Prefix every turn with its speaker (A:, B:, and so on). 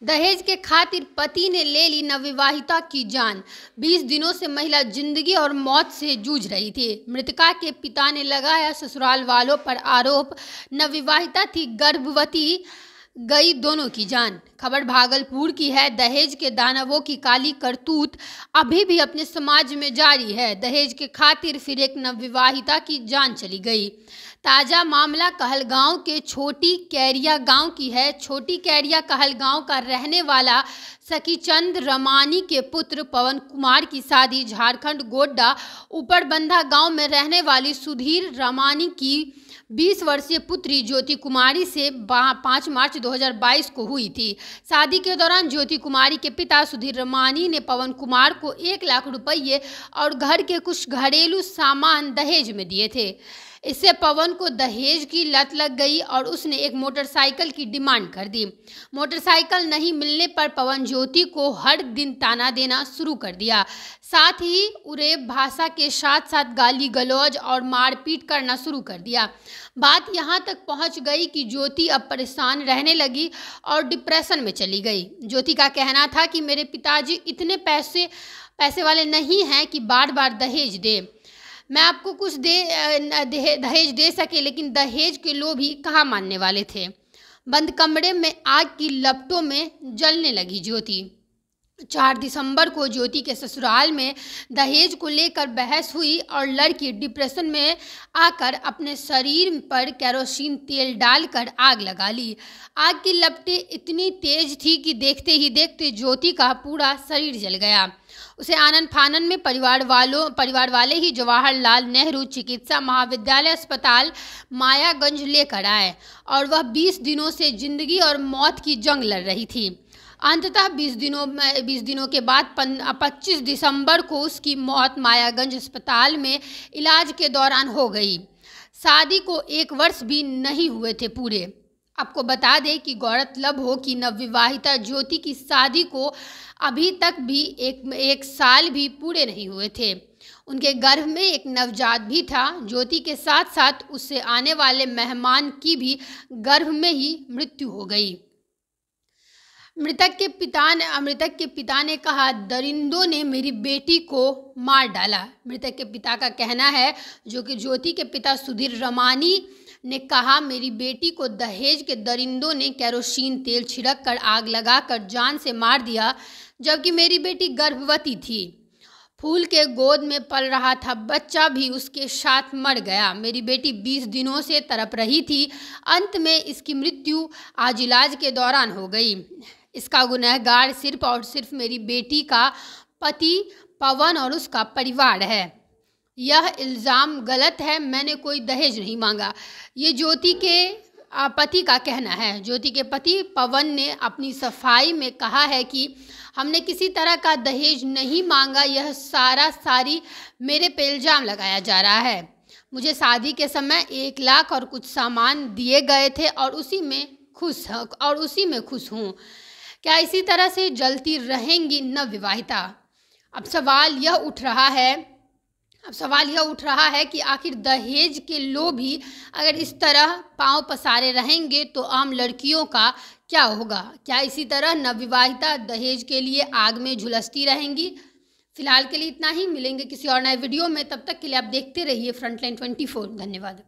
A: दहेज के खातिर पति ने ले ली नवविवाहिता की जान। 20 दिनों से महिला जिंदगी और मौत से जूझ रही थी। मृतका के पिता ने लगाया ससुराल वालों पर आरोप। नवविवाहिता थी, गर्भवती, गई दोनों की जान। खबर भागलपुर की है। दहेज के दानवों की काली करतूत अभी भी अपने समाज में जारी है। दहेज के खातिर फिर एक नवविवाहिता की जान चली गई। ताज़ा मामला कहलगांव के छोटी कैरिया गांव की है। छोटी कैरिया कहलगांव का रहने वाला सखीचंद रमानी के पुत्र पवन कुमार की शादी झारखंड गोड्डा ऊपरबंधा गांव में रहने वाली सुधीर रमानी की 20 वर्षीय पुत्री ज्योति कुमारी से 5 मार्च 2022 को हुई थी। शादी के दौरान ज्योति कुमारी के पिता सुधीर रमानी ने पवन कुमार को 1 लाख रुपये और घर के कुछ घरेलू सामान दहेज में दिए थे। इससे पवन को दहेज की लत लग गई और उसने एक मोटरसाइकिल की डिमांड कर दी। मोटरसाइकिल नहीं मिलने पर पवन ज्योति को हर दिन ताना देना शुरू कर दिया। साथ ही उरेब भाषा के साथ साथ गाली गलौज और मारपीट करना शुरू कर दिया। बात यहाँ तक पहुँच गई कि ज्योति अब परेशान रहने लगी और डिप्रेशन में चली गई। ज्योति का कहना था कि मेरे पिताजी इतने पैसे वाले नहीं हैं कि बार बार दहेज दे। मैं आपको कुछ दहेज दे सके, लेकिन दहेज के लोभी कहाँ मानने वाले थे। बंद कमरे में आग की लपटों में जलने लगी ज्योति। 4 दिसंबर को ज्योति के ससुराल में दहेज को लेकर बहस हुई और लड़की डिप्रेशन में आकर अपने शरीर पर केरोसिन तेल डालकर आग लगा ली। आग की लपटें इतनी तेज थी कि देखते ही देखते ज्योति का पूरा शरीर जल गया। उसे आनन फानन में परिवार वाले ही जवाहरलाल नेहरू चिकित्सा महाविद्यालय अस्पताल मायागंज लेकर आए और वह 20 दिनों से जिंदगी और मौत की जंग लड़ रही थी। अंततः 20 दिनों के बाद 25 दिसंबर को उसकी मौत मायागंज अस्पताल में इलाज के दौरान हो गई। शादी को 1 वर्ष भी नहीं हुए थे पूरे। आपको बता दें कि गौरतलब हो कि नवविवाहिता ज्योति की शादी को अभी तक भी एक साल भी पूरे नहीं हुए थे। उनके गर्भ में एक नवजात भी था। ज्योति के साथ साथ उससे आने वाले मेहमान की भी गर्भ में ही मृत्यु हो गई। मृतक के पिता ने कहा, दरिंदों ने मेरी बेटी को मार डाला। मृतक के पिता का कहना है, जो कि ज्योति के पिता सुधीर रमानी ने कहा, मेरी बेटी को दहेज के दरिंदों ने केरोसिन तेल छिड़क कर आग लगाकर जान से मार दिया, जबकि मेरी बेटी गर्भवती थी। फूल के गोद में पल रहा था बच्चा भी उसके साथ मर गया। मेरी बेटी 20 दिनों से तड़प रही थी। अंत में इसकी मृत्यु आज इलाज के दौरान हो गई। इसका गुनहगार सिर्फ और सिर्फ मेरी बेटी का पति पवन और उसका परिवार है। यह इल्ज़ाम गलत है। मैंने कोई दहेज नहीं मांगा। ये ज्योति के पति का कहना है। ज्योति के पति पवन ने अपनी सफाई में कहा है कि हमने किसी तरह का दहेज नहीं मांगा। यह सारी मेरे पे इल्ज़ाम लगाया जा रहा है। मुझे शादी के समय 1 लाख और कुछ सामान दिए गए थे और उसी में खुश हूँ। क्या इसी तरह से जलती रहेंगी नवविवाहिता? अब सवाल यह उठ रहा है कि आखिर दहेज के लोभी अगर इस तरह पांव पसारे रहेंगे तो आम लड़कियों का क्या होगा? क्या इसी तरह नवविवाहिता दहेज के लिए आग में झुलसती रहेंगी? फिलहाल के लिए इतना ही। मिलेंगे किसी और नए वीडियो में। तब तक के लिए आप देखते रहिए फ्रंटलाइन 24। धन्यवाद।